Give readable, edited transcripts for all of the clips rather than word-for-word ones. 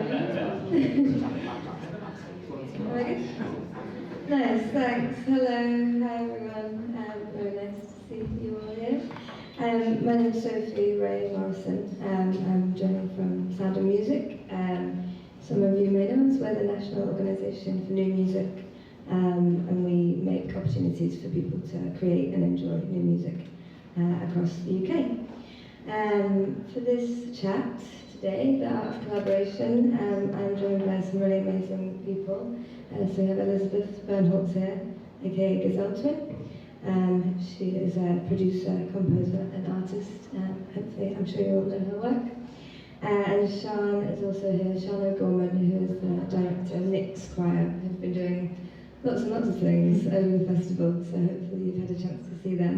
Nice, thanks. Hello, hi everyone. Very nice to see you all here. My name is Sophie Ray Morrison. I'm joining from Sound of Music. Some of you may know us. We're the national organisation for new music, and we make opportunities for people to create and enjoy new music across the UK. For this chat today, the art of collaboration, I'm joined by some really amazing people. So we have Elizabeth Bernholz here, aka Gazelle Twin. She is a producer, composer, and artist. Hopefully, I'm sure you all know her work. And Sian is also here, Sian O'Gorman, who is the director of NYX Choir, who've been doing lots and lots of things over the festival, so hopefully you've had a chance to see them.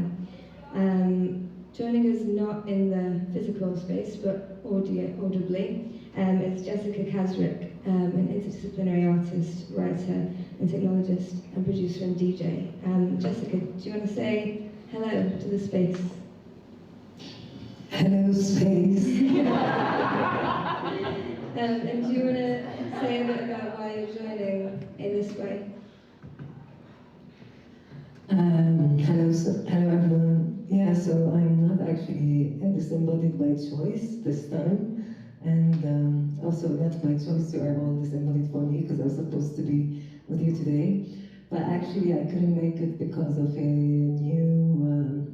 Joining us not in the physical space, but audibly, is Jessika Khazrik, an interdisciplinary artist, writer, and technologist, and producer and DJ. Jessika, do you want to say hello to the space? Hello, space. And do you want to say a bit about why you're joining in this way? Hello everyone. Yeah, so I'm not actually disembodied by choice this time, and also not by choice you are all disembodied for me, because I was supposed to be with you today. But actually I couldn't make it because of a new,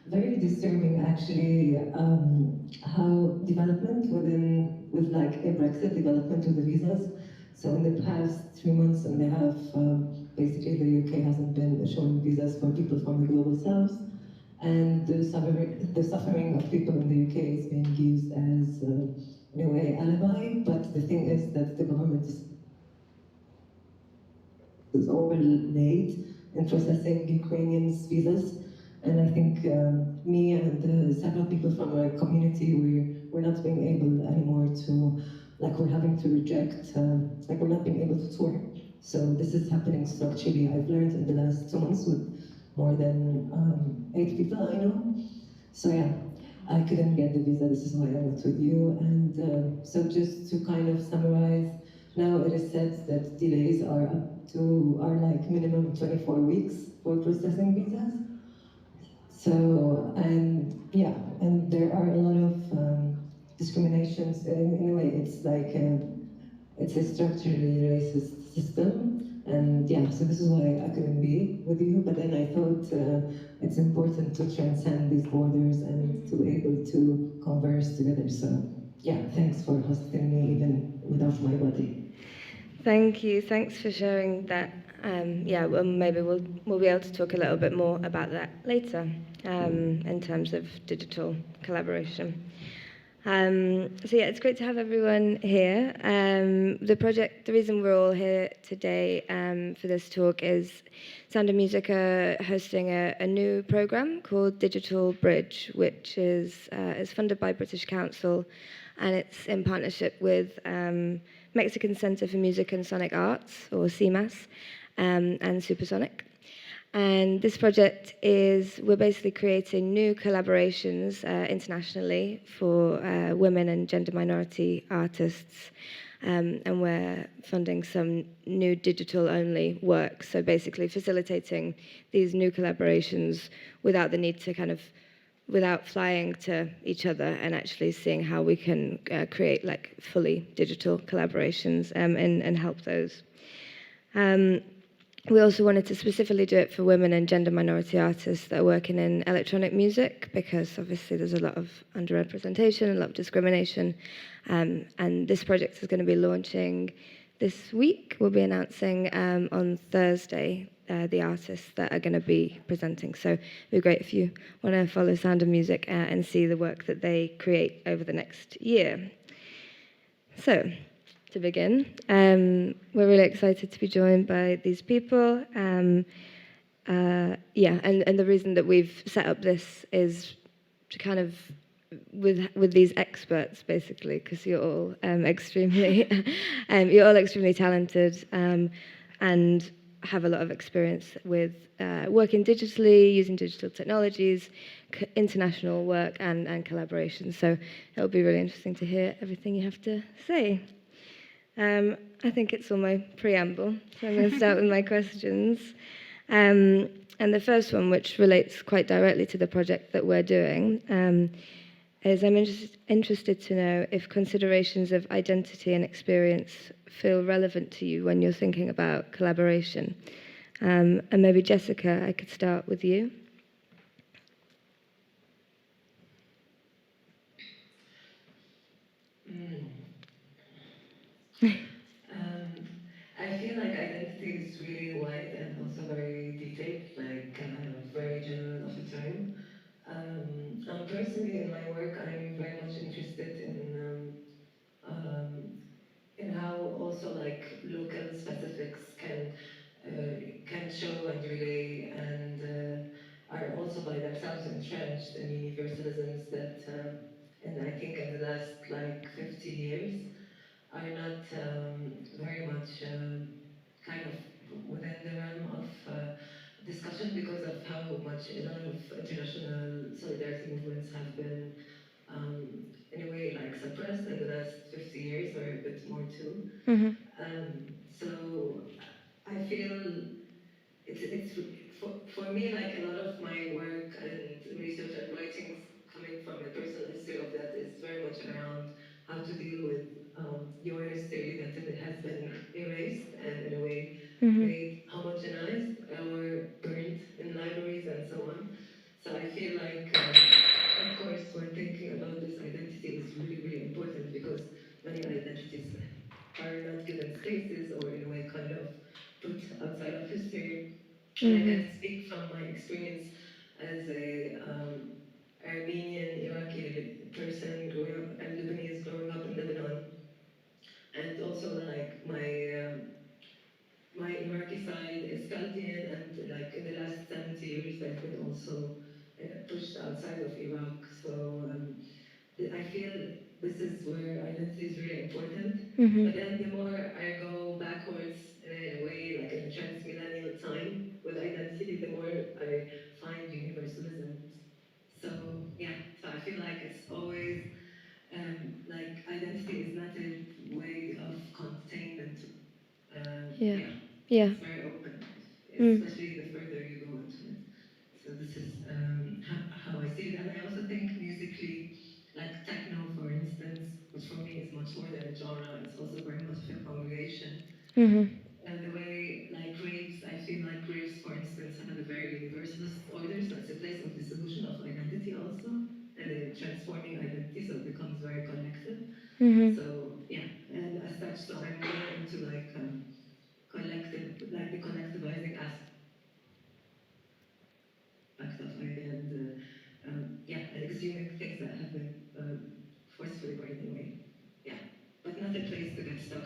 very disturbing actually, how development with like a Brexit development with the visas. So in the past 3 months and a half, basically the UK hasn't been showing visas for people from the global south, and the suffering of people in the UK is being used as, in a way, alibi. But the thing is that the government is overlaid in processing Ukrainians' visas, and I think me and several people from our community, we're not being able anymore to, like we're having to reject, like we're not being able to tour. So this is happening structurally. I've learned in the last 2 months with more than 8 people I know. So yeah, I couldn't get the visa, this is why I went with you. And so just to kind of summarize, now it is said that delays are like minimum 24 weeks for processing visas. So, and yeah, and there are a lot of discriminations. In a way, it's like it's a structurally racist system, and yeah. So this is why I couldn't be with you. But then I thought it's important to transcend these borders and to be able to converse together. So yeah, thanks for hosting me even without my body. Thank you. Thanks for sharing that. Yeah, well, maybe we'll be able to talk a little bit more about that later in terms of digital collaboration. So yeah, it's great to have everyone here. The reason we're all here today for this talk is Sound of Music are hosting a new program called Digital Bridge, which is funded by British Council, and it's in partnership with Mexican Center for Music and Sonic Arts, or CMAS, and Supersonic. And this project we're basically creating new collaborations internationally for women and gender minority artists, and we're funding some new digital-only work, so basically facilitating these new collaborations without the need to without flying to each other, and actually seeing how we can create like fully digital collaborations and help those. We also wanted to specifically do it for women and gender minority artists that are working in electronic music, because obviously there's a lot of underrepresentation and a lot of discrimination. And this project is going to be launching this week. We'll be announcing on Thursday the artists that are going to be presenting. So it'd be great if you want to follow Sound of Music and see the work that they create over the next year. So, to begin, we're really excited to be joined by these people. And the reason that we've set up this is to kind of with these experts, basically, because you're all extremely talented and have a lot of experience with working digitally, using digital technologies, international work, and collaboration. So it'll be really interesting to hear everything you have to say. I think it's all my preamble, so I'm going to start with my questions. And the first one, which relates quite directly to the project that we're doing, is I'm interested to know if considerations of identity and experience feel relevant to you when you're thinking about collaboration. And maybe Jessika, I could start with you. I feel like identity is really wide and also very detailed, like very general of a term. Personally, in my work, I'm very much interested in how also like local specifics can show and relay and are also by themselves entrenched in universalisms that, and I think in the last like 50 years, are not very much kind of within the realm of discussion because of how much a lot of international solidarity movements have been in a way like suppressed in the last 50 years or a bit more too. Mm-hmm. So I feel it's for me like a lot of my work and research and writings coming from a personal history of that is very much around how to deal with your history that it has been erased and in a way made homogenized or burnt in libraries and so on. So I feel like, of course, when thinking about this, identity is really, really important because many identities are not given spaces or in a way kind of put outside of history. And I can speak from my experience as a Armenian Iraqi person growing up and Lebanese growing up in Lebanon, and also like my Iraqi side is Chaldean, and like in the last 70 years, I've been also pushed outside of Iraq. So I feel this is where identity is really important. But then the more I go backwards in a way, like in a trans-millennial time with identity, the more I find universalism. So yeah, so I feel like it's always like identity is not a way of containment. Yeah. Yeah, Yeah. it's very open, especially the further you go into it. So this is how I see it. And I also think musically, like techno, for instance, which for me is much more than a genre, it's also very much of a congregation. And the way, like raves, I feel like raves, for instance, have a very universalist order. So it's a place of dissolution of identity also, and a transforming identity, so it becomes very collective. So yeah, and as such, so I'm more into like collective, like the collectivizing aspect of identity and yeah, and exhuming things that have been forcefully burned away. Yeah, but not a place to get stuck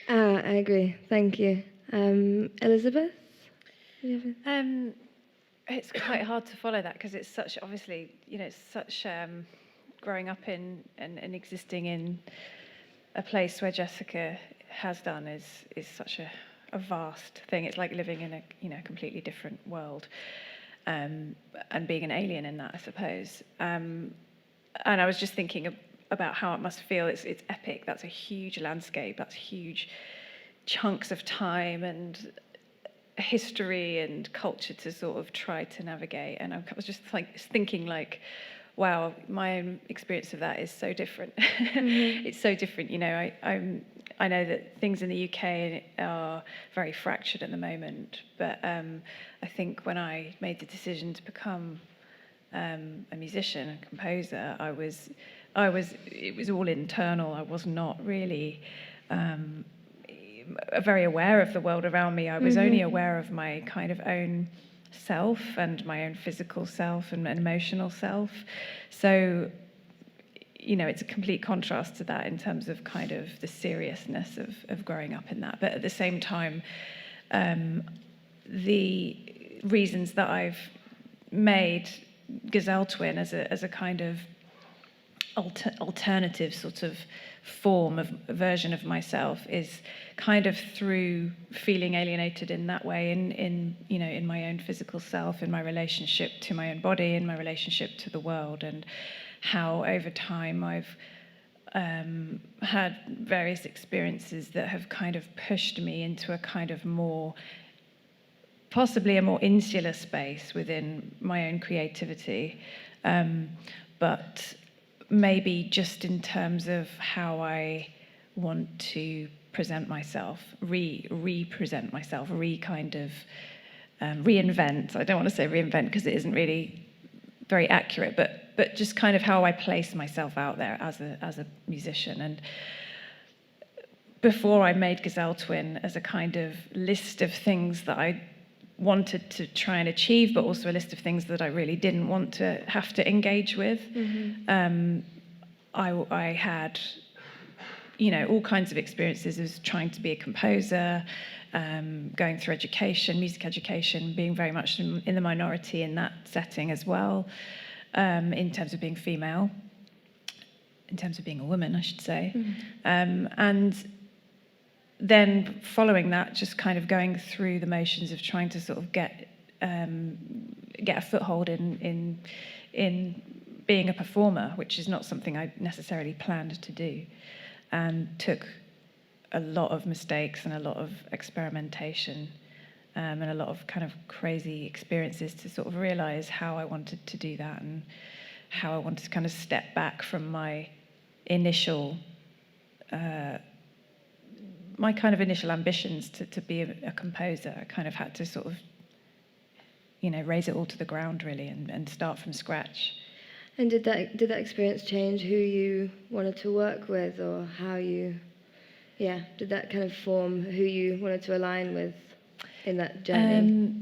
at. I agree. Thank you. Elizabeth? It's quite hard to follow that because it's such, obviously, it's such growing up in and existing in a place where Jessika has done is such a vast thing. It's like living in a completely different world, and being an alien in that, I suppose. And I was just thinking about how it must feel. It's epic. That's a huge landscape. That's huge chunks of time and history and culture to sort of try to navigate. And I was just thinking like, wow, my own experience of that is so different. It's so different. I know that things in the UK are very fractured at the moment, but I think when I made the decision to become a musician and composer, it was all internal. I was not really very aware of the world around me. I was only aware of my kind of own self and my own physical self and emotional self. So, it's a complete contrast to that in terms of kind of the seriousness of growing up in that. But at the same time, the reasons that I've made Gazelle Twin as a kind of alternative sort of form of version of myself is kind of through feeling alienated in that way, in my own physical self, in my relationship to my own body, in my relationship to the world, and how over time I've had various experiences that have kind of pushed me into a kind of possibly a more insular space within my own creativity, but maybe just in terms of how I want to present myself, represent myself, reinvent. I don't want to say reinvent because it isn't really very accurate, but just kind of how I place myself out there as a musician. And before I made Gazelle Twin as a kind of list of things that I wanted to try and achieve, but also a list of things that I really didn't want to have to engage with. I had, all kinds of experiences as trying to be a composer, going through music education, being very much in the minority in that setting as well, in terms of being female, in terms of being a woman, I should say. And then following that, just kind of going through the motions of trying to sort of get a foothold in being a performer, which is not something I necessarily planned to do, and took a lot of mistakes and a lot of experimentation, and a lot of kind of crazy experiences to sort of realize how I wanted to do that and how I wanted to kind of step back from my initial ambitions to be a composer. I kind of had to sort of, raise it all to the ground really and start from scratch. And did that experience change who you wanted to work with, or did that kind of form who you wanted to align with in that journey?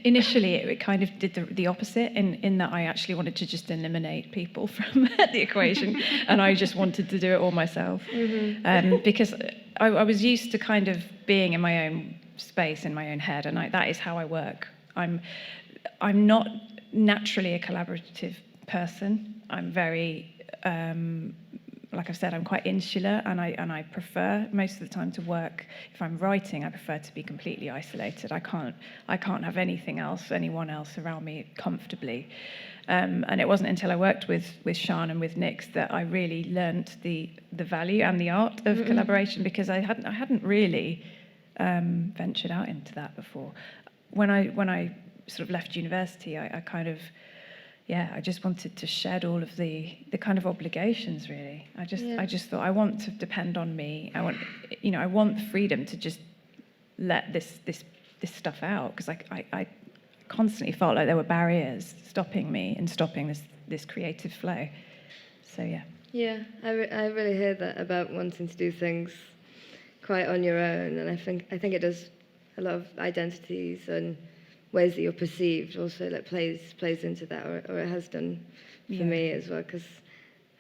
Initially it kind of did the opposite in that I actually wanted to just eliminate people from the equation, and I just wanted to do it all myself. Because I was used to kind of being in my own space, in my own head, and that is how I work. I'm not naturally a collaborative person. I'm very, like I've said, I'm quite insular, and I prefer most of the time to work. If I'm writing, I prefer to be completely isolated. I can't have anything else, anyone else around me comfortably. And it wasn't until I worked with Sian and with NYX that I really learnt the value and the art of collaboration, because I hadn't really ventured out into that before. When I sort of left university, I kind of, I just wanted to shed all of the kind of obligations, really. I just thought, I want to depend on me. I want freedom to just let this stuff out, because I constantly felt like there were barriers stopping me and stopping this creative flow. So yeah. I really hear that about wanting to do things quite on your own, and I think it does a lot of identities and ways that you're perceived also that plays into that, or it has done for me as well, because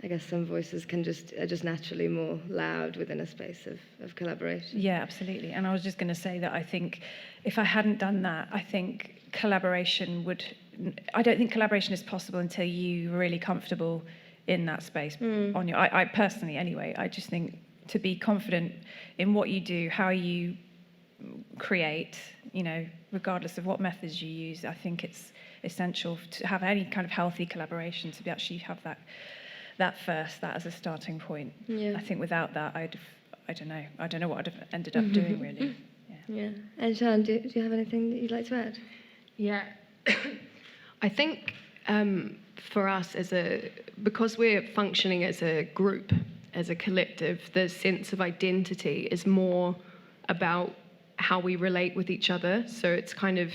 I guess some voices are just naturally more loud within a space of collaboration. Yeah, absolutely. And I was just going to say that I think if I hadn't done that, I don't think collaboration is possible until you're really comfortable in that space on your. I personally, anyway, I just think to be confident in what you do, how you create, regardless of what methods you use, I think it's essential to have any kind of healthy collaboration, to actually have that as a starting point. I think without that, I don't know what I'd have ended up doing, really. Yeah. And Sian, do you have anything that you'd like to add? Yeah. I think for us because we're functioning as a group, as a collective, the sense of identity is more about how we relate with each other. So it's kind of,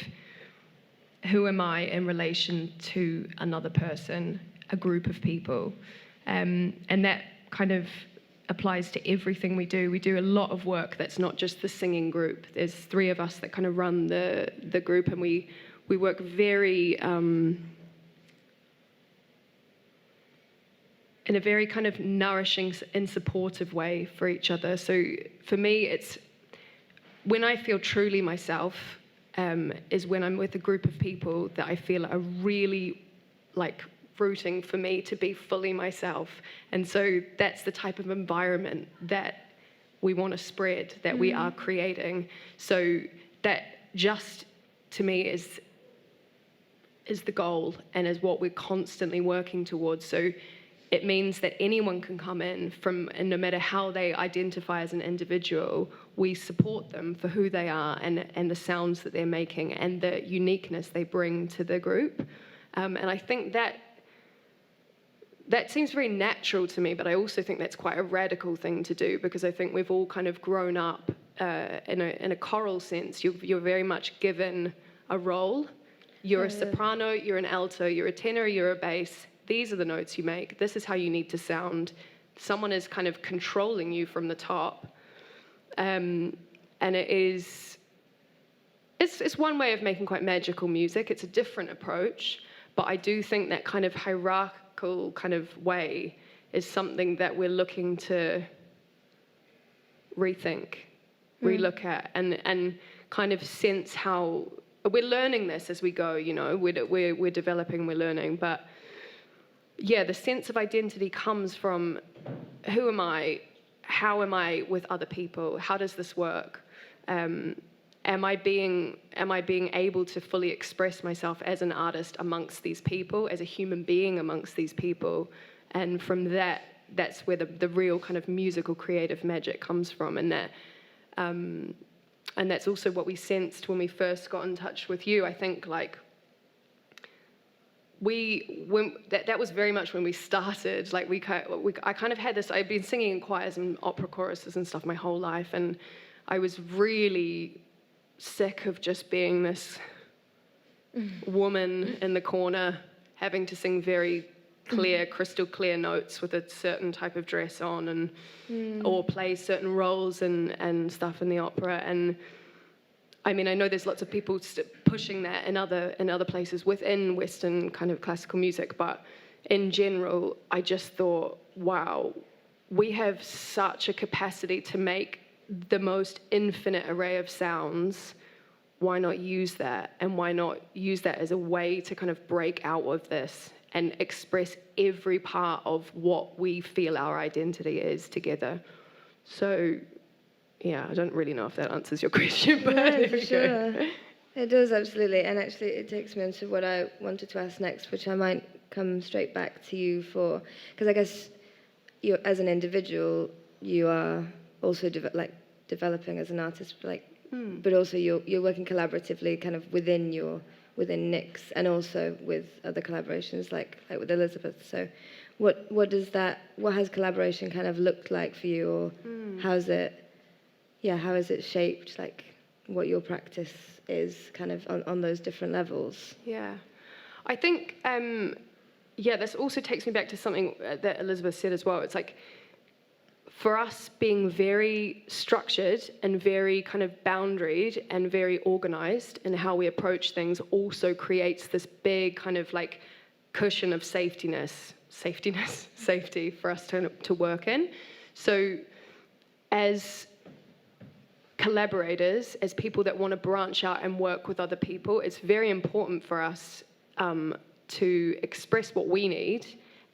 who am I in relation to another person, a group of people? And that kind of applies to everything we do. We do a lot of work that's not just the singing group. There's 3 of us that kind of run the group, and we work very in a very kind of nourishing and supportive way for each other. So for me, it's when I feel truly myself, is when I'm with a group of people that I feel are really rooting for me to be fully myself. And so that's the type of environment that we want to spread, that we are creating. So that just, to me, is the goal and is what we're constantly working towards. So it means that anyone can come in and no matter how they identify as an individual, we support them for who they are and the sounds that they're making and the uniqueness they bring to the group. And I think that seems very natural to me, but I also think that's quite a radical thing to do, because I think we've all kind of grown up in a choral sense. You're very much given a role. You're a soprano, you're an alto, you're a tenor, you're a bass. These are the notes you make. This is how you need to sound. Someone is kind of controlling you from the top. And it's one way of making quite magical music. It's a different approach, but I do think that kind of hierarchical kind of way is something that we're looking to rethink, relook at, and kind of sense how we're learning this as we go. You know, we're developing, we're learning, but yeah, the sense of identity comes from who am I, how am I with other people, how does this work, am I being able to fully express myself as an artist amongst these people, as a human being amongst these people, and from that's where the real kind of musical creative magic comes from, and that's also what we sensed when we first got in touch with you. I think like that was very much when we started. Like I kind of had this. I've been singing in choirs and opera choruses and stuff my whole life, and I was really sick of just being this woman in the corner having to sing very clear, crystal clear notes with a certain type of dress on, and or play certain roles and stuff in the opera. And I mean, I know there's lots of people pushing that in other places within Western kind of classical music, but in general, I just thought, wow, we have such a capacity to make the most infinite array of sounds. Why not use that? And why not use that as a way to kind of break out of this and express every part of what we feel our identity is together? So yeah, I don't really know if that answers your question, but no, there for we sure. go. It does, absolutely. And actually it takes me into what I wanted to ask next, which I might come straight back to you for, because I guess you, as an individual, you are also developing as an artist, but also you're working collaboratively kind of within NYX, and also with other collaborations like with Elizabeth. So what has collaboration kind of looked like for you, or how has it shaped like what your practice is kind of on those different levels? Yeah, I think this also takes me back to something that Elizabeth said as well. It's like, for us, being very structured and very kind of boundaried and very organized in how we approach things also creates this big kind of like cushion of safety for us to work in. So as collaborators, as people that want to branch out and work with other people, it's very important for us to express what we need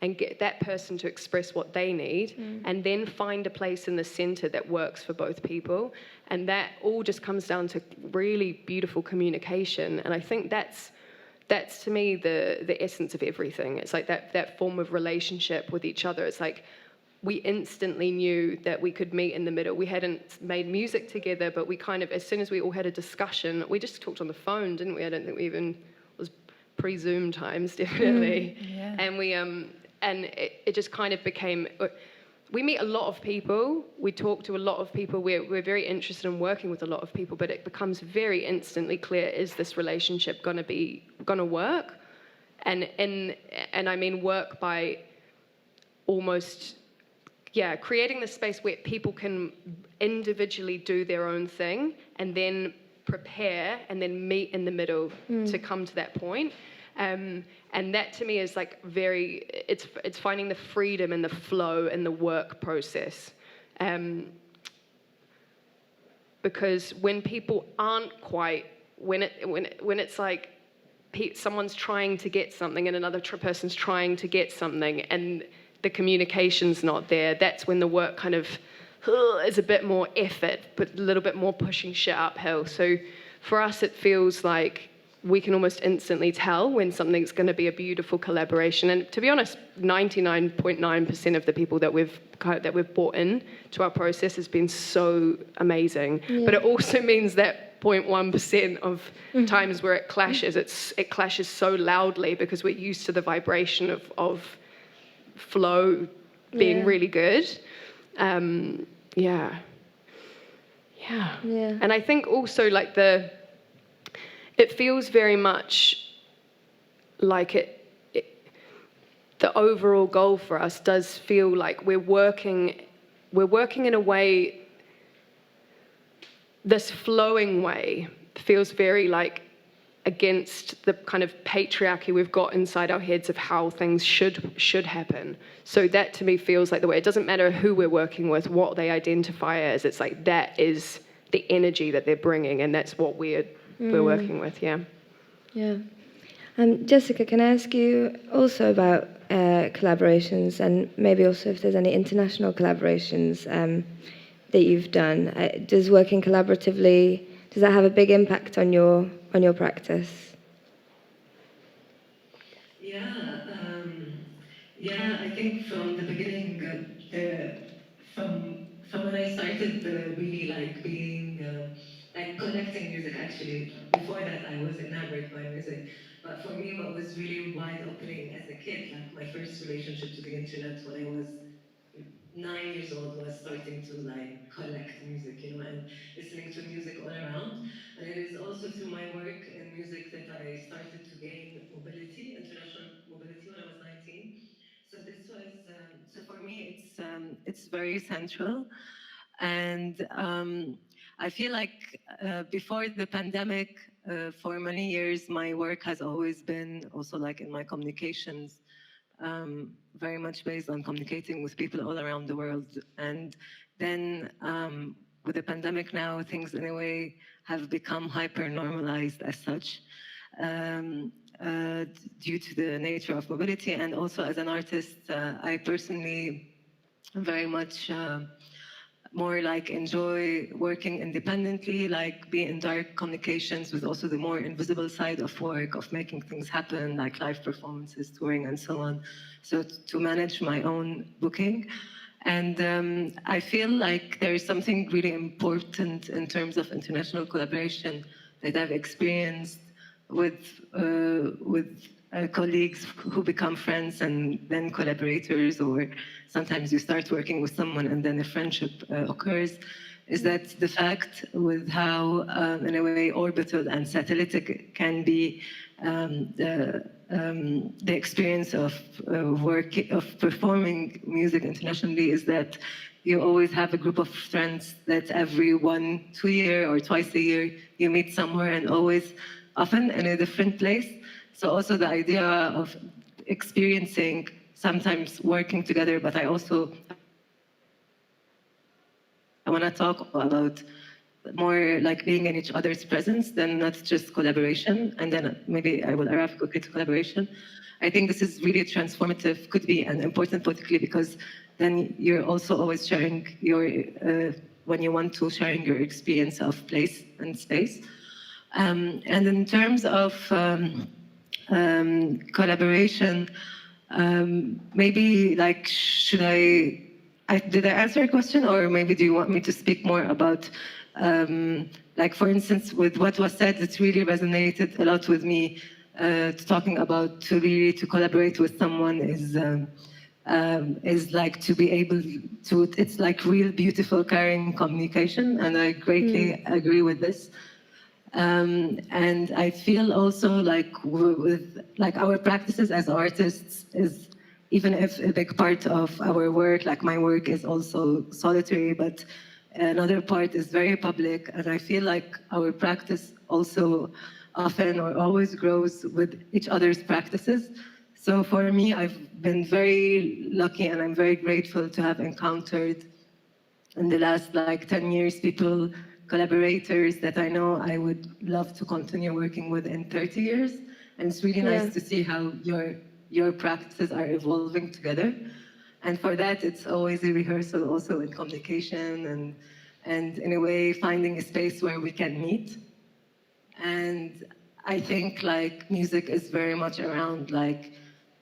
and get that person to express what they need, and then find a place in the center that works for both people. And that all just comes down to really beautiful communication. And I think that's to me the essence of everything. It's like that form of relationship with each other. It's like we instantly knew that we could meet in the middle. We hadn't made music together, but we kind of, as soon as we all had a discussion, we just talked on the phone, didn't we? I don't think we even, it was pre-Zoom times, definitely. Yeah. And we and it just kind of became, we meet a lot of people, we talk to a lot of people, we're very interested in working with a lot of people, but it becomes very instantly clear, is this relationship gonna work? And I mean work by almost, creating the space where people can individually do their own thing and then prepare and then meet in the middle to come to that point. And that to me is like it's finding the freedom and the flow in the work process. Because when people aren't quite, when it's like someone's trying to get something and another person's trying to get something and the communication's not there, that's when the work kind of is a bit more effort, but a little bit more pushing shit uphill. So for us, it feels like we can almost instantly tell when something's going to be a beautiful collaboration. And to be honest, 99.9% of the people that we've brought in to our process has been so amazing. Yeah. But it also means that 0.1% of times where it clashes, it clashes so loudly because we're used to the vibration of flow being really good. Yeah. And I think also like it feels very much like the overall goal for us does feel like we're working in a way, this flowing way feels very like against the kind of patriarchy we've got inside our heads of how things should happen. So that to me feels like the way. It doesn't matter who we're working with, what they identify as. It's like that is the energy that they're bringing, and that's what we're working with. Yeah. Jessika, can I ask you also about collaborations, and maybe also if there's any international collaborations that you've done? Does working collaboratively, does that have a big impact on your practice? I think from the beginning, from when I started really like being like collecting music. Actually, before that I was enamored by music, but for me what was really wide opening as a kid, like my first relationship to the internet when I was 9 years old, was starting to like collect music, and listening to music all around. And it is also through my work in music that I started to gain mobility, international mobility, when I was 19. So this was, so for me, it's very central. And I feel like before the pandemic, for many years, my work has always been also like in my communications, very much based on communicating with people all around the world. And then with the pandemic now, things in a way have become hyper normalized as such, due to the nature of mobility. And also as an artist, I personally very much more like enjoy working independently, like be in direct communications with also the more invisible side of work, of making things happen, like live performances, touring, and so on. So to manage my own booking. And I feel like there is something really important in terms of international collaboration that I've experienced with colleagues who become friends and then collaborators, or sometimes you start working with someone and then a friendship occurs, is that the fact with how, in a way, orbital and satellitic can be the experience of performing music internationally, is that you always have a group of friends that every 1-2 year or twice a year you meet somewhere, and always often in a different place. So also the idea of experiencing, sometimes working together, but I want to talk about more like being in each other's presence than not just collaboration. And then maybe I will arrive quickly to collaboration. I think this is really transformative, could be, and important politically, because then you're also always sharing your, when you want to, sharing your experience of place and space. And in terms of collaboration, maybe like, did I answer your question, or maybe do you want me to speak more about, like for instance, with what was said, it really resonated a lot with me, talking about to collaborate with someone is like to be able to, it's like real beautiful caring communication, and I greatly agree with this. And I feel also like with like our practices as artists is, even if a big part of our work, like my work, is also solitary, but another part is very public, and I feel like our practice also often or always grows with each other's practices. So for me, I've been very lucky, and I'm very grateful to have encountered in the last like 10 years people, collaborators that I know I would love to continue working with in 30 years. And it's really nice to see how your practices are evolving together. And for that, it's always a rehearsal also in communication, and in a way finding a space where we can meet. And I think like music is very much around like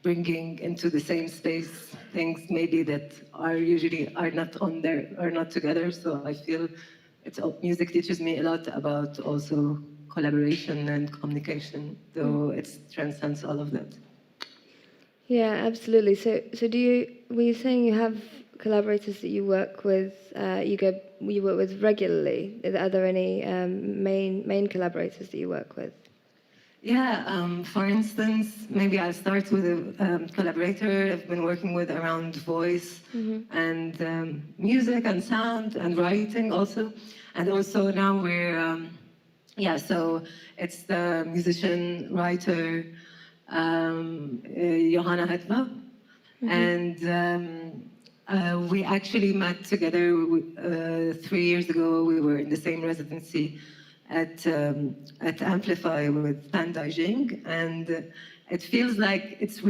bringing into the same space things maybe that are usually are not on there, are not together. So I feel music teaches me a lot about also collaboration and communication, though it transcends all of that. Yeah, absolutely. So were you saying you have collaborators that you work with, you work with regularly? Are there any main collaborators that you work with? Yeah, for instance, maybe I'll start with a collaborator I've been working with around voice and music and sound and writing also. And also now so it's the musician, writer, Johanna Hetva. And we actually met together 3 years ago. We were in the same residency at Amplify with Pan Daijing, and it feels like it's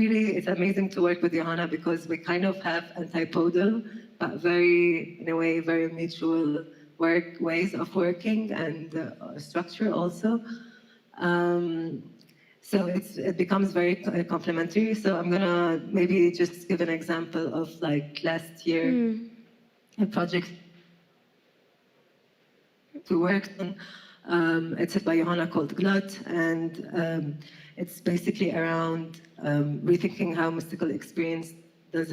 amazing to work with Johanna because we kind of have antipodal, but in a way, very mutual ways of working and structure also. So it becomes very complementary. So I'm gonna maybe just give an example of like last year, a project we worked on. It's by Johanna called Glut, and it's basically around rethinking how mystical experience is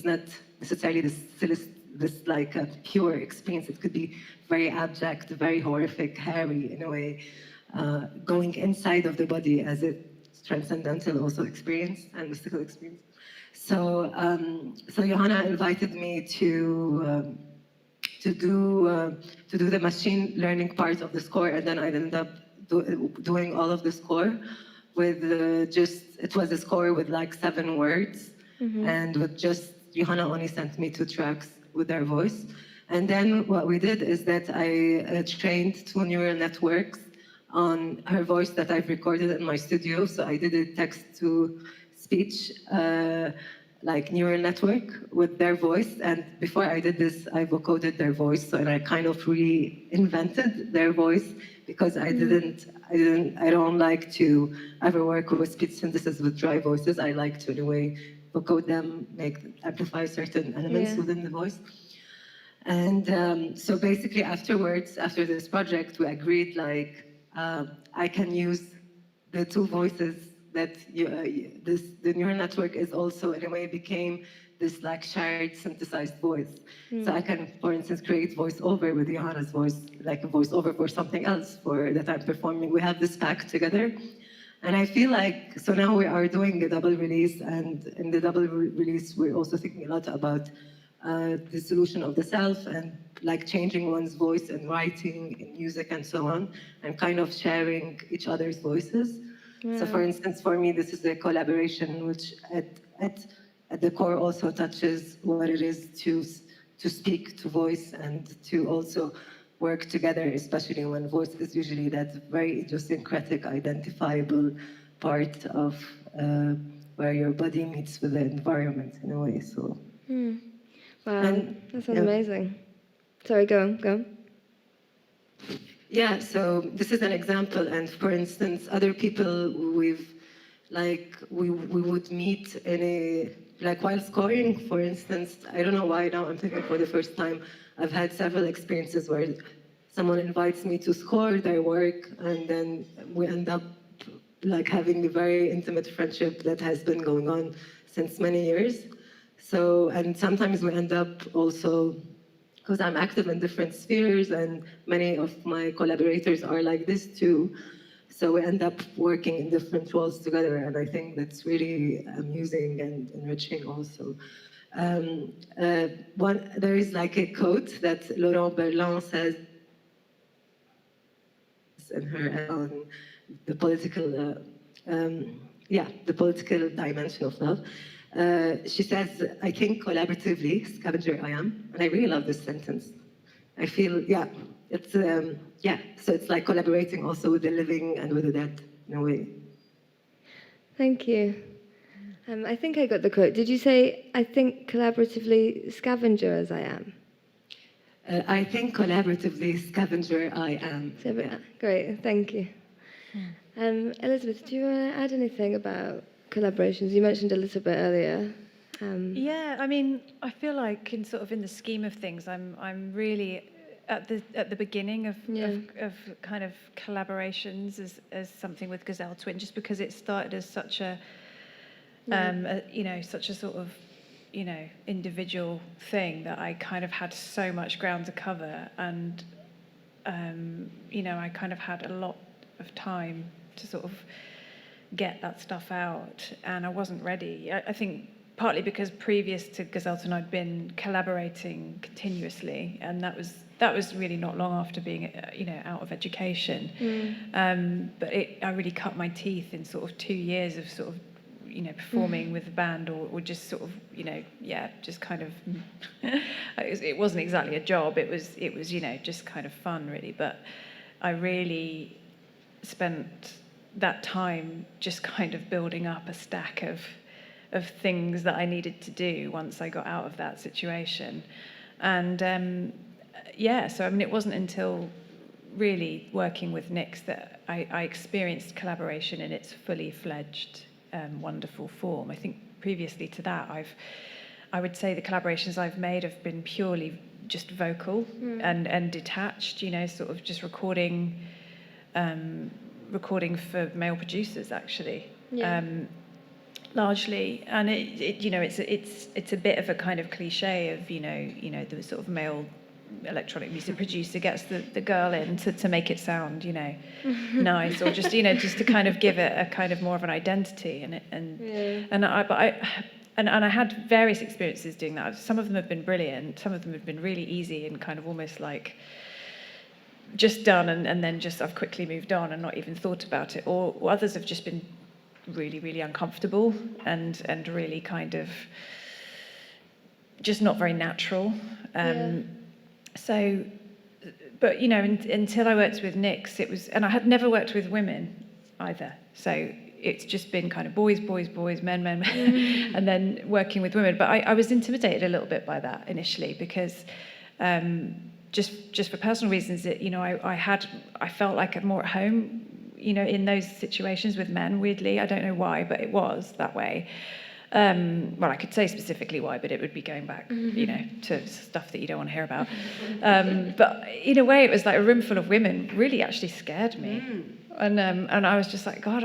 not necessarily this like a pure experience. It could be very abstract, very horrific, hairy in a way, going inside of the body as a transcendental also experience and mystical experience. So Johanna invited me to do the machine learning part of the score, and then I ended up doing all of the score with it was a score with like 7 words, and with just Johanna only sent me 2 tracks with their voice. And then what we did is that I trained 2 neural networks on her voice that I've recorded in my studio. So I did a text-to-speech like neural network with their voice, and before I did this, I vocoded their voice, and I kind of reinvented their voice because I don't like to ever work with speech synthesis with dry voices. I like to in a way vocode them, amplify certain elements within the voice. And so basically afterwards, after this project, we agreed like I can use the 2 voices that the neural network is also in a way became this like shared synthesized voice. So I can, for instance, create voiceover with Johanna's voice, like a voiceover for something else that I'm performing. We have this pack together. And I feel like, so now we are doing a double release, and in the double release, we're also thinking a lot about the solution of the self and like changing one's voice in writing, in music and so on, and kind of sharing each other's voices. So for instance, for me, this is a collaboration which at the core also touches what it is to speak, to voice, and to also work together, especially when voice is usually that very idiosyncratic, identifiable part of where your body meets with the environment in a way. So. Wow, that sounds amazing. Sorry, go on. Yeah, so this is an example, and for instance, other people we would meet while scoring, for instance. I don't know why now I'm thinking for the first time. I've had several experiences where someone invites me to score their work, and then we end up like having a very intimate friendship that has been going on since many years. So, and sometimes we end up also, because I'm active in different spheres and many of my collaborators are like this too. So we end up working in different roles together, and I think that's really amusing and enriching also. There is like a quote that Laurent Berlin says in her on the political, the political dimension of love. She says, I think collaboratively, scavenger I am. And I really love this sentence. I feel, it's, so it's like collaborating also with the living and with the dead in a way. Thank you. I think I got the quote. Did you say, I think collaboratively scavenger as I am? I think collaboratively scavenger I am. Great, thank you. Elizabeth, do you want to add anything about collaborations? You mentioned a little bit earlier. Yeah, I mean, I feel like in the scheme of things, I'm really at the beginning of kind of collaborations as something with Gazelle Twin, just because it started as such a such a sort of individual thing that I kind of had so much ground to cover, and I kind of had a lot of time to sort of get that stuff out, and I wasn't ready. I think partly because previous to Gazelle Twin I'd been collaborating continuously, and that was really not long after being out of education. But I really cut my teeth in sort of 2 years of sort of performing with the band, or just sort of just kind of it wasn't exactly a job, it was just kind of fun really, but I really spent that time just kind of building up a stack of things that I needed to do once I got out of that situation. And so I mean, it wasn't until really working with NYX that I experienced collaboration in its fully fledged wonderful form. I think previously to that, I would say the collaborations I've made have been purely just vocal and detached, sort of just recording for male producers actually. Largely, and it's a bit of a kind of cliche of the sort of male electronic music producer gets the girl in to make it sound nice, or just just to kind of give it a kind of more of an identity, and I had various experiences doing that. Some of them have been brilliant, some of them have been really easy and kind of almost like just done, and then just I've quickly moved on and not even thought about it, or others have just been really, really uncomfortable and really kind of just not very natural. So, but until I worked with NYX, it was, and I had never worked with women either. So it's just been kind of boys, men, and then working with women. But I was intimidated a little bit by that initially, because just for personal reasons, that I felt like I'm more at home in those situations with men, weirdly. I don't know why, but it was that way. Well, I could say specifically why, but it would be going back, to stuff that you don't want to hear about. But in a way, it was like a room full of women really actually scared me. And I was just like, God,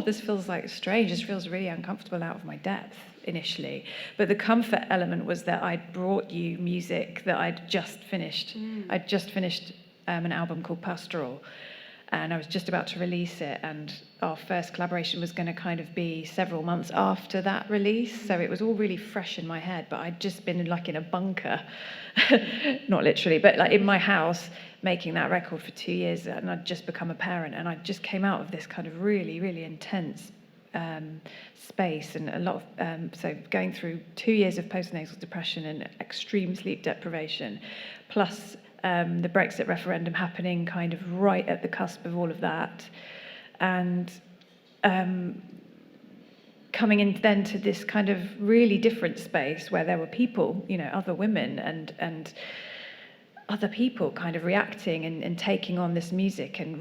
this feels like strange. This feels really uncomfortable, out of my depth initially. But the comfort element was that I'd brought you music that I'd just finished. I'd just finished an album called Pastoral, and I was just about to release it, and our first collaboration was going to kind of be several months after that release, so it was all really fresh in my head. But I'd just been like in a bunker, not literally, but like in my house, making that record for 2 years, and I'd just become a parent, and I just came out of this kind of really, really intense space, and a lot of so going through 2 years of postnatal depression and extreme sleep deprivation, plus the Brexit referendum happening kind of right at the cusp of all of that, and coming in then to this kind of really different space where there were people, other women and other people kind of reacting and taking on this music and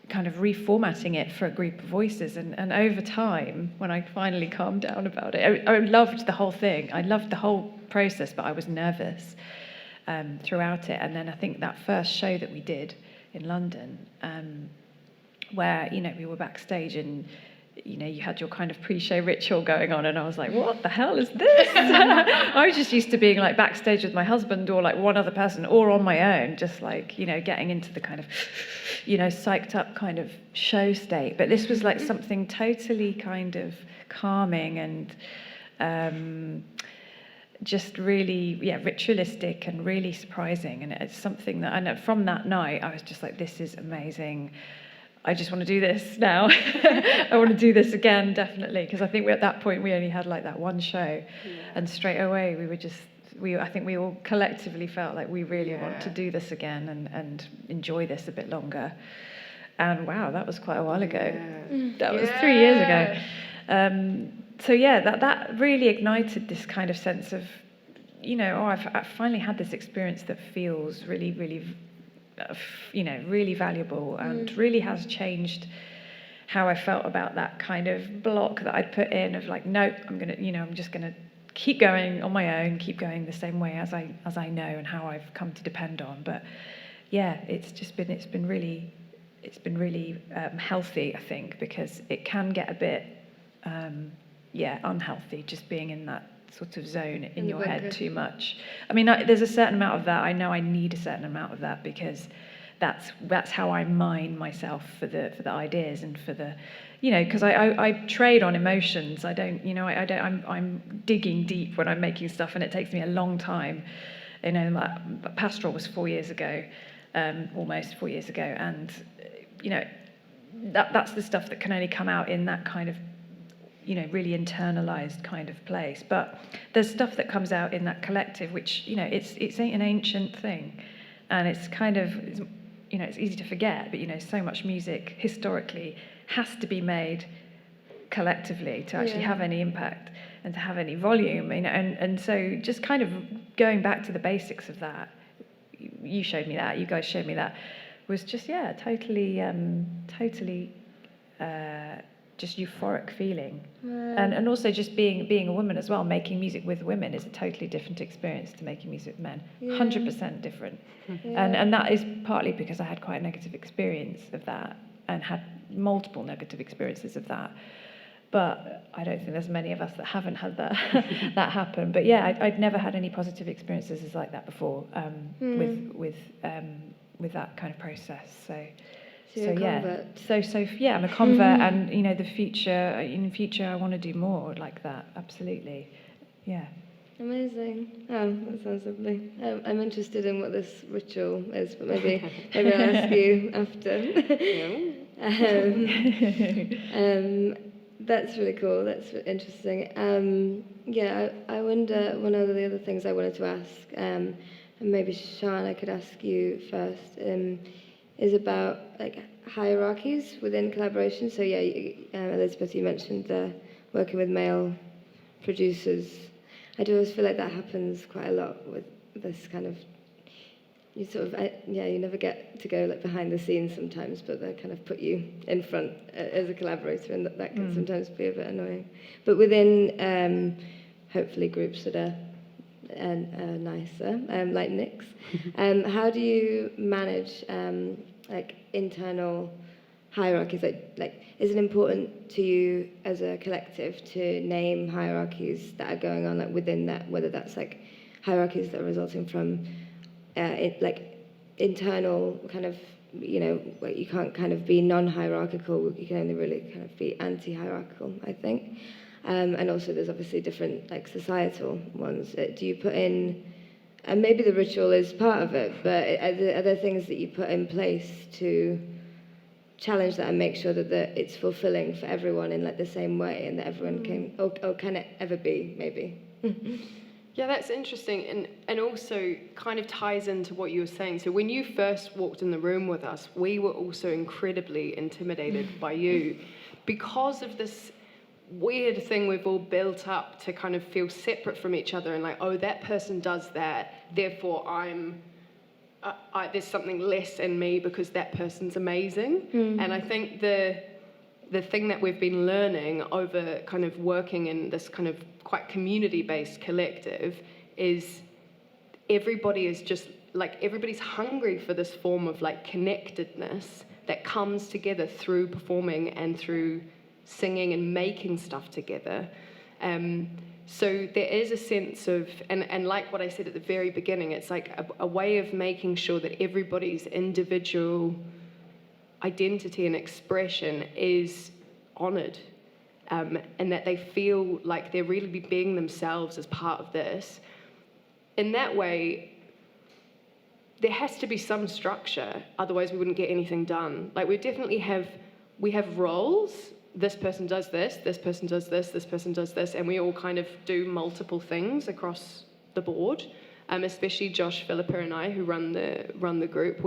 kind of reformatting it for a group of voices. And over time, when I finally calmed down about it, I loved the whole thing. I loved the whole process, but I was nervous throughout it. And then I think that first show that we did in London, where we were backstage, and you had your kind of pre-show ritual going on, and I was like, what the hell is this? I was just used to being like backstage with my husband, or like one other person, or on my own, just like getting into the kind of psyched up kind of show state. But this was like something totally kind of calming and just really, ritualistic and really surprising. And it's something that, and from that night, I was just like, this is amazing. I just want to do this now. I want to do this again, definitely. Because I think at that point, we only had like that one show. And straight away, I think we all collectively felt like we really want to do this again and enjoy this a bit longer. And wow, that was quite a while ago. That was 3 years ago. So that really ignited this kind of sense of, I've finally had this experience that feels really, really really valuable, and really has changed how I felt about that kind of block that I'd put in of like, nope, I'm just gonna keep going on my own, keep going the same way as I know and how I've come to depend on. But yeah, it's been really healthy, I think, because it can get a bit unhealthy just being in that sort of zone in your head too much. I mean, there's a certain amount of that. I know I need a certain amount of that because that's how I mine myself for the ideas and for the, because I trade on emotions. I'm digging deep when I'm making stuff, and it takes me a long time. Pastoral was 4 years ago, almost 4 years ago, and that's the stuff that can only come out in that kind of really internalized kind of place. But there's stuff that comes out in that collective, which it's an ancient thing, and it's kind of it's easy to forget, but so much music historically has to be made collectively to actually have any impact and to have any volume, and so just kind of going back to the basics of that, you showed me that, you guys showed me that, was just totally just euphoric feeling. And also just being a woman as well, making music with women is a totally different experience to making music with men. 100% different. And that is partly because I had quite a negative experience of that, and had multiple negative experiences of that. But I don't think there's many of us that haven't had that that happen. But yeah, I'd never had any positive experiences like that before, with that kind of process. So yeah, I'm a convert, and in future I want to do more like that. Absolutely, yeah. Amazing. Oh, that sounds lovely. I'm interested in what this ritual is, but maybe I'll ask you after. That's really cool. That's interesting. I wonder, one of the other things I wanted to ask, and maybe Sian, I could ask you first, is about like hierarchies within collaboration. So Elizabeth, you mentioned working with male producers. I do always feel like that happens quite a lot with this kind of, you sort of, you never get to go like behind the scenes sometimes, but they kind of put you in front as a collaborator, and that can sometimes be a bit annoying. But within, hopefully, groups that are nicer, like NYX, how do you manage like internal hierarchies? Like, is it important to you as a collective to name hierarchies that are going on like within that, whether that's like hierarchies that are resulting from like internal kind of, where you can't kind of be non-hierarchical, you can only really kind of be anti-hierarchical, I think. And also there's obviously different like societal ones. Do you put in, and maybe the ritual is part of it, but are there things that you put in place to challenge that and make sure that it's fulfilling for everyone in like the same way, and that everyone can, or can it ever be, maybe? Yeah, that's interesting, and also kind of ties into what you were saying. So when you first walked in the room with us, we were also incredibly intimidated by you because of this weird thing we've all built up to kind of feel separate from each other, and like, oh, that person does that, therefore there's something less in me because that person's amazing. And I think the thing that we've been learning over kind of working in this kind of quite community-based collective is everybody is just like, everybody's hungry for this form of like connectedness that comes together through performing and through singing and making stuff together. So there is a sense of, and like what I said at the very beginning, it's like a way of making sure that everybody's individual identity and expression is honoured, and that they feel like they're really being themselves as part of this. In that way, there has to be some structure, otherwise we wouldn't get anything done. Like we have roles. This person does this, this person does this, this person does this, and we all kind of do multiple things across the board. Especially Josh, Philippa, and I, who run the group.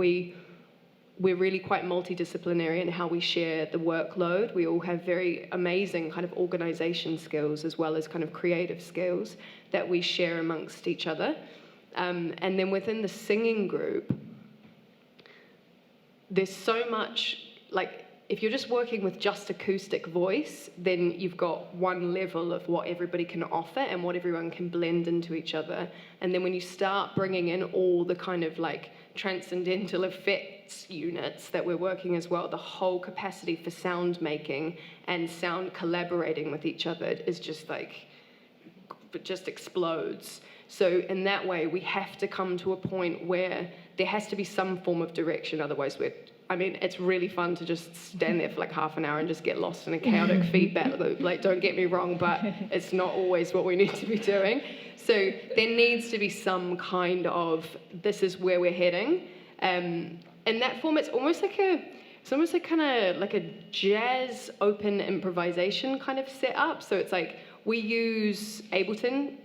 We're really quite multidisciplinary in how we share the workload. We all have very amazing kind of organisation skills as well as kind of creative skills that we share amongst each other. And then within the singing group, there's so much, like, if you're just working with just acoustic voice, then you've got one level of what everybody can offer and what everyone can blend into each other. And then when you start bringing in all the kind of like transcendental effects units that we're working as well, the whole capacity for sound making and sound collaborating with each other is just like, it just explodes. So in that way, we have to come to a point where there has to be some form of direction, otherwise it's really fun to just stand there for like half an hour and just get lost in a chaotic feedback loop. Like, don't get me wrong, but it's not always what we need to be doing. So there needs to be some kind of, this is where we're heading. In that form, it's almost like kind of like a jazz open improvisation kind of setup. So it's like, we use Ableton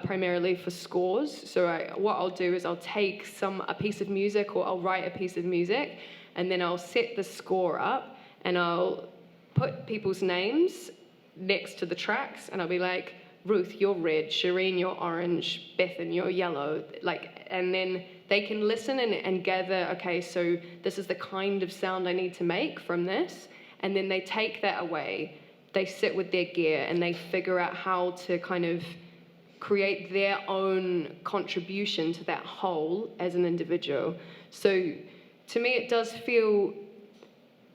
primarily for scores. So what I'll do is I'll take a piece of music, or I'll write a piece of music, and then I'll set the score up, and I'll put people's names next to the tracks, and I'll be like, Ruth, you're red, Shireen, you're orange, Bethan, you're yellow, and then they can listen and gather, okay, so this is the kind of sound I need to make from this, and then they take that away, they sit with their gear, and they figure out how to kind of create their own contribution to that whole as an individual. So to me, it does feel,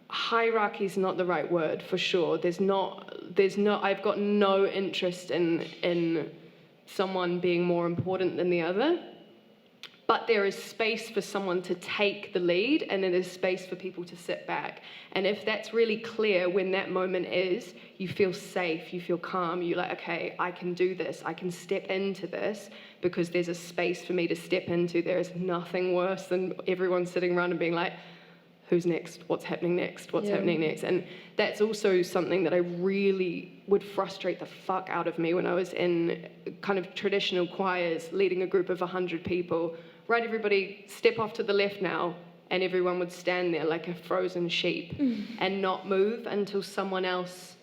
hierarchy is not the right word, for sure. I've got no interest in someone being more important than the other, but there is space for someone to take the lead, and then there's space for people to sit back. And if that's really clear when that moment is, you feel safe, you feel calm, you're like, okay, I can do this, I can step into this, because there's a space for me to step into. There is nothing worse than everyone sitting around and being like, who's next? What's happening next? What's happening next? And that's also something that I really would frustrate the fuck out of me when I was in kind of traditional choirs, leading a group of 100 people. Right, everybody, step off to the left now. And everyone would stand there like a frozen sheep and not move until someone else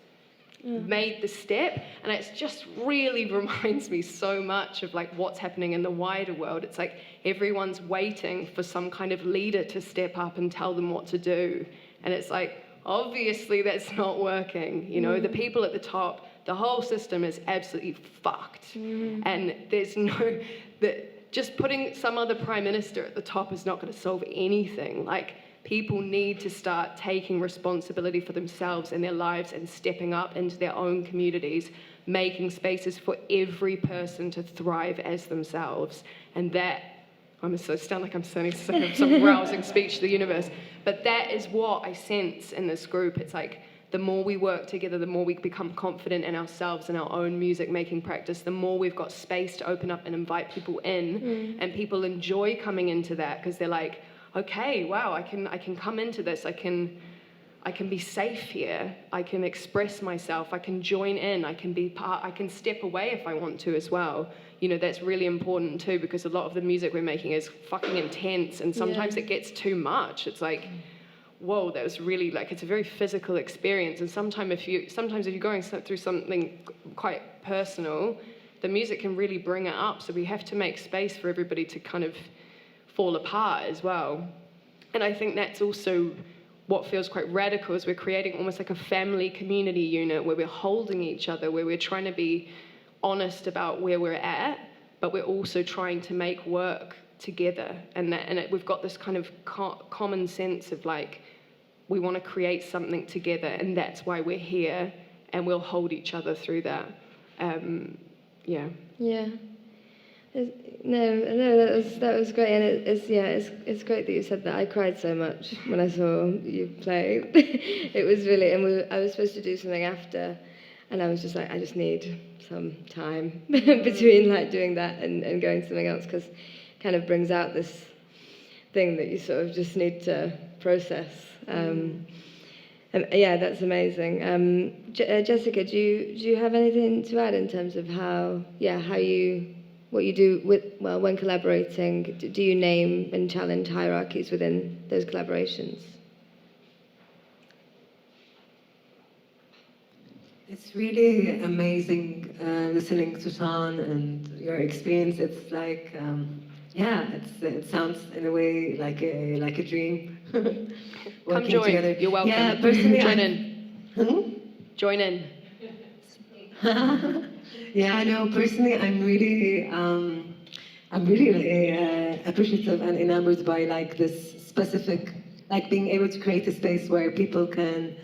made the step. And it just really reminds me so much of like what's happening in the wider world. It's like everyone's waiting for some kind of leader to step up and tell them what to do. And it's like, obviously that's not working. You know, the people at the top, the whole system is absolutely fucked. And there's just putting some other prime minister at the top is not going to solve anything. Like, people need to start taking responsibility for themselves and their lives and stepping up into their own communities, making spaces for every person to thrive as themselves. And that, I sound like I'm saying some rousing speech to the universe, but that is what I sense in this group. It's like, the more we work together, the more we become confident in ourselves and our own music-making practice, the more we've got space to open up and invite people in, and people enjoy coming into that because they're like, okay, wow, I can come into this, I can be safe here, I can express myself, I can join in, I can be part, I can step away if I want to as well. You know, that's really important too, because a lot of the music we're making is fucking intense, and sometimes it gets too much. It's like, whoa, that was really like, it's a very physical experience. And sometimes if you're going through something quite personal, the music can really bring it up. So we have to make space for everybody to kind of fall apart as well. And I think that's also what feels quite radical, is we're creating almost like a family community unit where we're holding each other, where we're trying to be honest about where we're at, but we're also trying to make work together. And we've got this kind of common sense of like, we want to create something together, and that's why we're here, and we'll hold each other through that. Yeah. No, that was great, and it's great that you said that. I cried so much when I saw you play. It was really, and I was supposed to do something after, and I was just like, I just need some time between like doing that and going to something else, because it kind of brings out this thing that you sort of just need to process. And that's amazing. Jessika, do you have anything to add in terms of what you do when collaborating? Do you name and challenge hierarchies within those collaborations? It's really amazing listening to Sian and your experience. It's like yeah, it sounds in a way like a dream. Come Working join. together. You're welcome. Yeah, personally, Join in. Join in. Yeah, I know. Personally, I'm really appreciative and enamored by like this specific, like being able to create a space where people can,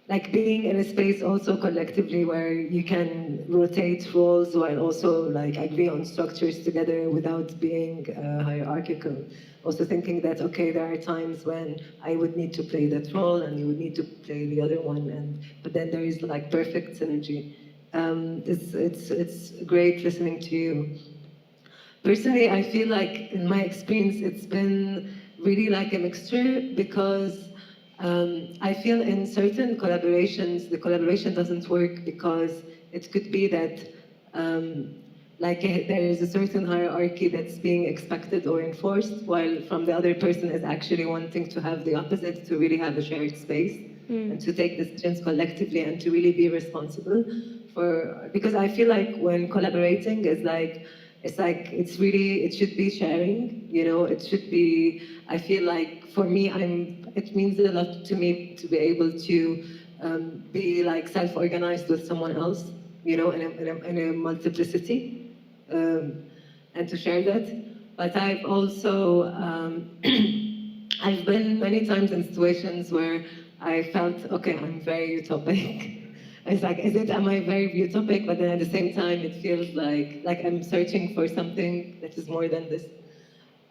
like being in a space also collectively where you can rotate roles while also like agree on structures together without being hierarchical. Also thinking that, okay, there are times when I would need to play that role and you would need to play the other one, but then there is like perfect synergy. It's great listening to you. Personally, I feel like in my experience, it's been really like a mixture because I feel in certain collaborations, the collaboration doesn't work because it could be that there is a certain hierarchy that's being expected or enforced, while from the other person is actually wanting to have the opposite, to really have a shared space and to take decisions collectively and to really be responsible for. Because I feel like when collaborating is like, it should be sharing, it should be, I feel like for me, it means a lot to me to be able to be like self-organized with someone else, in a multiplicity, and to share that. But I've also, I've been many times in situations where I felt, okay, I'm very utopic. It's like, am I very utopic? But then at the same time, it feels like I'm searching for something that is more than this.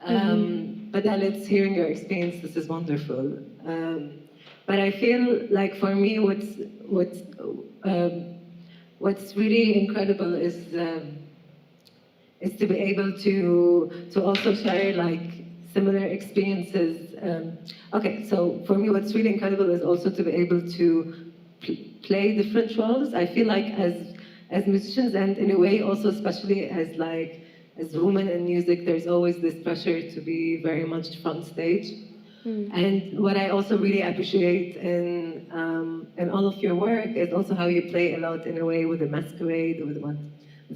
But then it's hearing your experience. This is wonderful. But I feel like for me, what's really incredible is to be able to also share like similar experiences. Okay, so for me, what's really incredible is also to be able to play different roles. I feel like as musicians, and in a way also especially as women in music, there's always this pressure to be very much front stage. And what I also really appreciate in all of your work is also how you play a lot in a way with the masquerade, with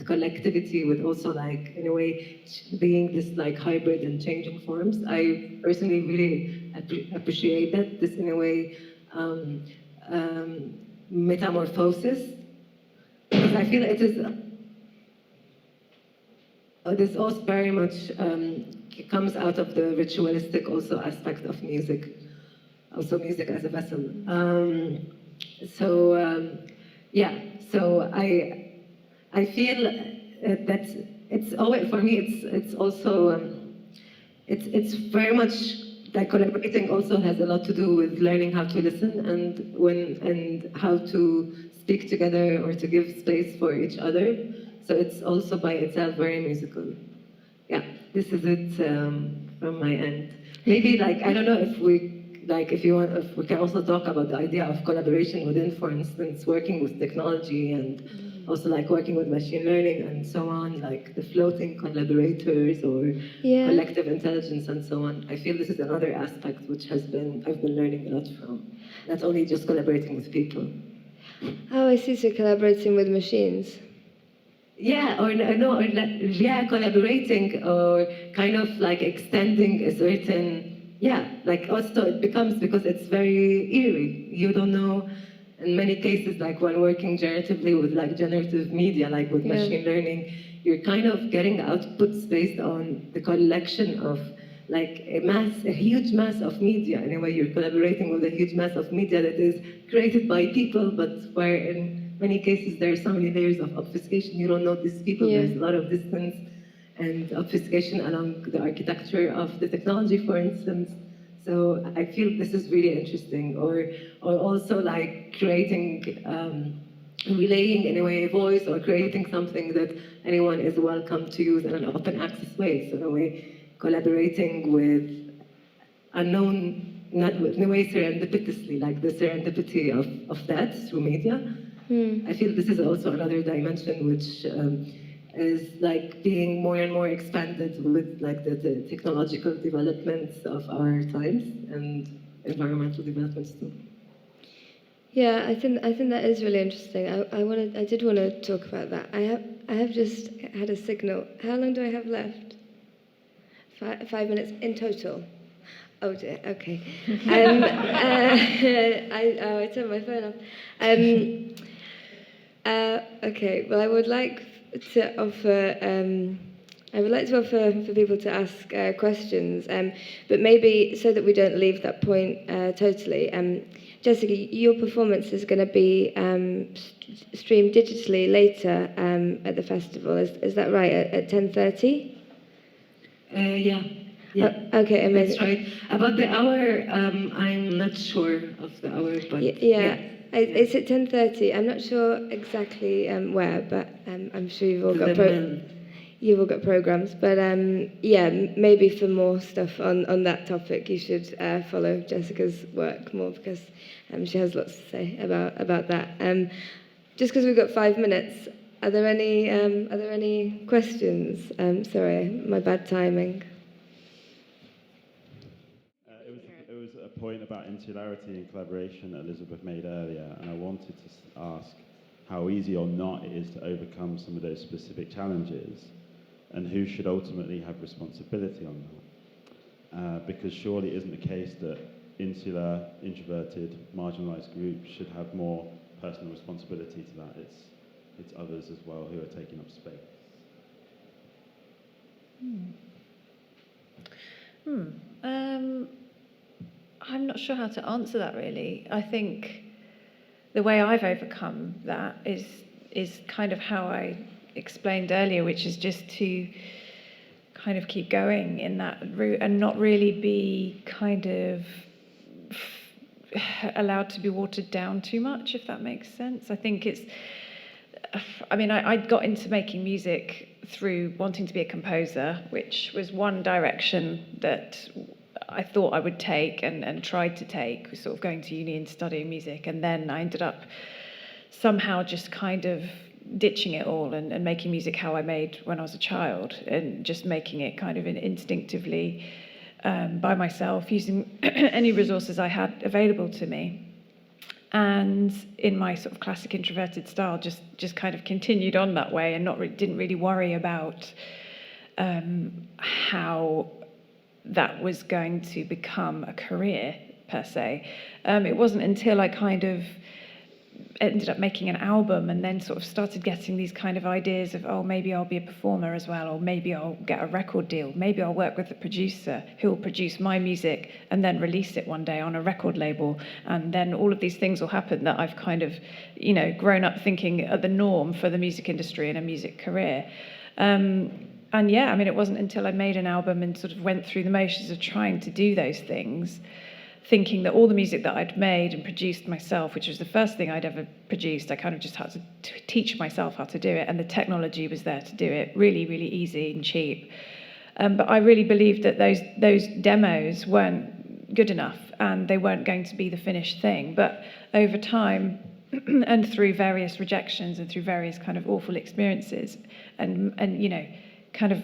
collectivity, with also like in a way being this like hybrid and changing forms. I personally really appreciate that. This in a way. Metamorphosis, because I feel it is also very much comes out of the ritualistic also aspect of music, also music as a vessel. Yeah, so I feel that it's always, for me it's also it's very much like collaborating also has a lot to do with learning how to listen and how to speak together or to give space for each other. So it's also by itself very musical. Yeah, this is it from my end. Maybe like I don't know if we can also talk about the idea of collaboration within, for instance, working with technology and also like working with machine learning and so on, like the floating collaborators or collective intelligence and so on. I feel this is another aspect which I've been learning a lot from, not only just collaborating with people. Oh, I see. So collaborating with machines. Yeah, collaborating or kind of like extending a certain, like also it becomes, because it's very eerie. You don't know, in many cases, like when working generatively with like generative media, like with machine learning, you're kind of getting outputs based on the collection of like a huge mass of media. In a way, you're collaborating with a huge mass of media that is created by people, but where in many cases there are so many layers of obfuscation. You don't know these people. There's a lot of distance and obfuscation along the architecture of the technology, for instance. So I feel this is really interesting, or also like creating, relaying in a way a voice, or creating something that anyone is welcome to use in an open access way. So in a way, collaborating with unknown, not in a way serendipitously, like the serendipity of that through media. I feel this is also another dimension which is like being more and more expanded with like the technological developments of our times and environmental developments too. Yeah, I think that is really interesting. I did want to talk about that. I have just had a signal. How long do I have left? 5 minutes in total. Oh dear, okay. I turned my phone off. Okay, well, I would like to offer for people to ask questions, but maybe so that we don't leave that point totally. Jessica, your performance is going to be streamed digitally later at the festival. Is that right? At 10:30? Yeah. Yeah, okay, amazing. That's right. About the hour, I'm not sure of the hour, but It's at 10:30. I'm not sure exactly where, but I'm sure you've all got programs. But maybe for more stuff on that topic, you should follow Jessica's work more, because she has lots to say about that. Just because we've got 5 minutes, are there any questions? Sorry, my bad timing. It was a point about insularity and collaboration that Elizabeth made earlier, and I wanted to ask how easy or not it is to overcome some of those specific challenges, and who should ultimately have responsibility on that. Because surely it isn't the case that insular, introverted, marginalised groups should have more personal responsibility to that. It's others as well who are taking up space. I'm not sure how to answer that, really. I think the way I've overcome that is kind of how I explained earlier, which is just to kind of keep going in that route and not really be kind of allowed to be watered down too much, if that makes sense. I think I got into making music through wanting to be a composer, which was one direction that I thought I would take and tried to take, sort of going to uni and studying music. And then I ended up somehow just kind of ditching it all and making music how I made when I was a child, and just making it kind of instinctively by myself, using any resources I had available to me. And in my sort of classic introverted style, just kind of continued on that way, and didn't really worry about how that was going to become a career per se. It wasn't until I kind of ended up making an album and then sort of started getting these kind of ideas of, oh, maybe I'll be a performer as well, or maybe I'll get a record deal, maybe I'll work with a producer who will produce my music and then release it one day on a record label, and then all of these things will happen that I've kind of, grown up thinking are the norm for the music industry and a music career. And yeah, it wasn't until I made an album and sort of went through the motions of trying to do those things, thinking that all the music that I'd made and produced myself, which was the first thing I'd ever produced, I kind of just had to teach myself how to do it, and the technology was there to do it really, really easy and cheap. But I really believed that those demos weren't good enough, and they weren't going to be the finished thing. But over time, and through various rejections and through various kind of awful experiences, and kind of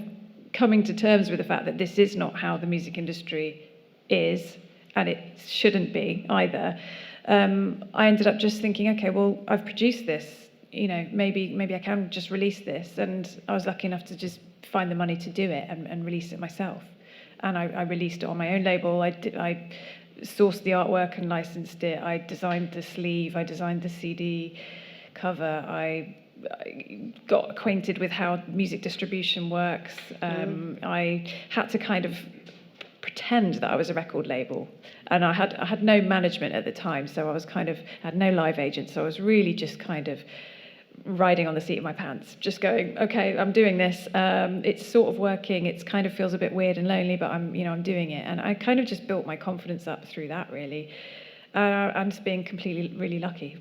coming to terms with the fact that this is not how the music industry is, and it shouldn't be either, I ended up just thinking, okay, well, I've produced this, maybe I can just release this. And I was lucky enough to just find the money to do it and release it myself. And I released it on my own label. I sourced the artwork and licensed it. I designed the sleeve. I designed the CD cover. I got acquainted with how music distribution works. I had to kind of pretend that I was a record label, and I had no management at the time, so I was had no live agent, so I was really just kind of riding on the seat of my pants, just going, okay, I'm doing this, it's sort of working, it kind of feels a bit weird and lonely, but I'm doing it. And I kind of just built my confidence up through that, really, and just being really lucky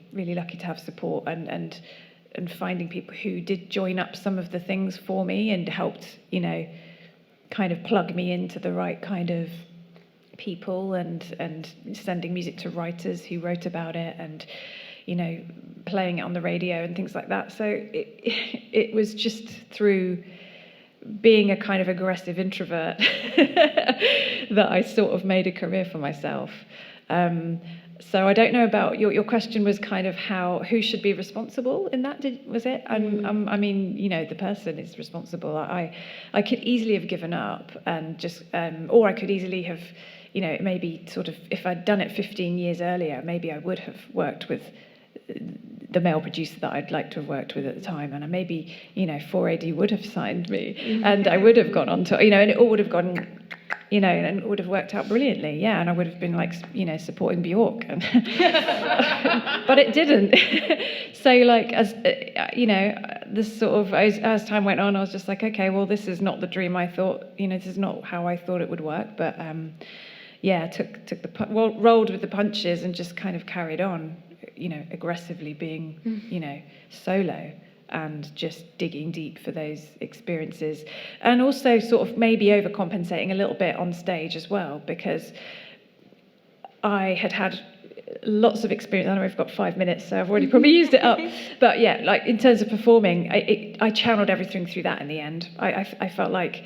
to have support and finding people who did join up some of the things for me and helped kind of plug me into the right kind of people, and sending music to writers who wrote about it, and playing it on the radio and things like that. So it was just through being a kind of aggressive introvert that I sort of made a career for myself. So I don't know about your question was kind of who should be responsible in that, was it? And I mean, you know, the person is responsible. I could easily have given up and just, or I could easily have, you know, maybe sort of, if I'd done it 15 years earlier, maybe I would have worked with the male producer that I'd like to have worked with at the time, and maybe, you know, 4AD would have signed me, and I would have gone on to, you know, and it all would have gone, you know, and it would have worked out brilliantly, yeah, and I would have been like, you know, supporting Bjork, and but it didn't. So like, as you know, this sort of, as time went on, I was just like, okay, well, this is not the dream I thought, you know, this is not how I thought it would work, but yeah, rolled with the punches and just kind of carried on, you know, aggressively being, you know, solo and just digging deep for those experiences, and also sort of maybe overcompensating a little bit on stage as well, because I had lots of experience. I know we've got 5 minutes, so I've already probably used it up. But yeah, like in terms of performing, I channeled everything through that in the end. I felt like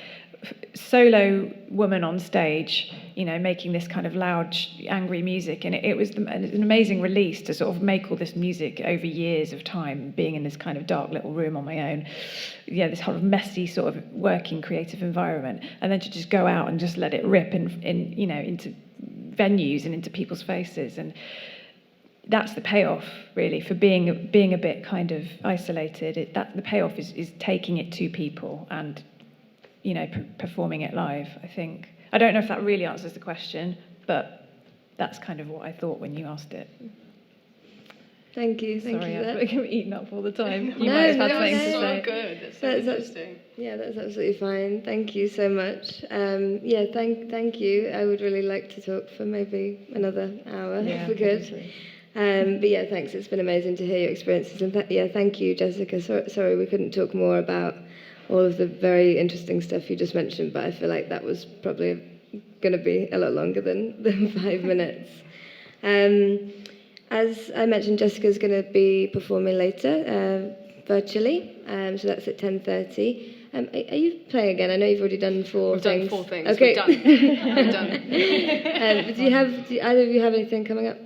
solo woman on stage, you know, making this kind of loud, angry music, and it was an amazing release to sort of make all this music over years of time, being in this kind of dark little room on my own, yeah, this sort of messy sort of working creative environment, and then to just go out and just let it rip in you know, into venues and into people's faces. And that's the payoff, really, for being a bit kind of isolated. The payoff is taking it to people and, you know, performing it live, I think. I don't know if that really answers the question, but that's kind of what I thought when you asked it. Thank you. Sorry, you. I've been eaten up all the time. You No, might have had no, something no. to So say. Good. It's so interesting. Yeah, that's absolutely fine. Thank you so much. Yeah, thank you. I would really like to talk for maybe another hour if we could. But yeah, thanks. It's been amazing to hear your experiences. And yeah, thank you, Jessica. Sorry we couldn't talk more about all of the very interesting stuff you just mentioned, but I feel like that was probably going to be a lot longer than 5 minutes. As I mentioned, Jessica's going to be performing later, virtually, so that's at 10:30. Are you playing again? I know you've already done four things. We've done 4 things. Okay. We're done. Do either of you have anything coming up?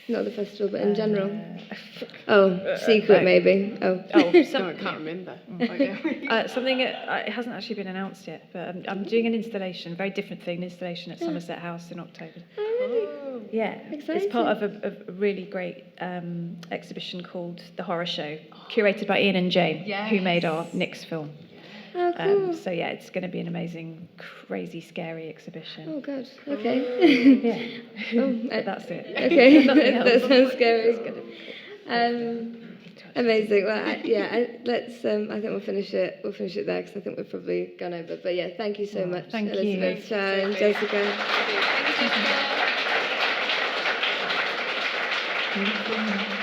Not the festival, but in general. Secret maybe. No, I can't remember. Something it hasn't actually been announced yet, but I'm doing an installation, a very different thing, an installation at Somerset House in October. Oh, really? Yeah, Exciting. it's part of a really great exhibition called The Horror Show, curated by Ian and Jane, who made our NYX film. Oh, cool. So yeah, it's going to be an amazing, crazy, scary exhibition. Oh, good. Okay. Yeah. But that's it. Okay. Nothing else. That sounds scary. It's gonna be cool. Amazing. Well, let's. I think we'll finish it. We'll finish it there because I think we've probably gone over. But yeah, thank you so much, thank you. Elizabeth, Sian, Jessica. Thank you, Jessica.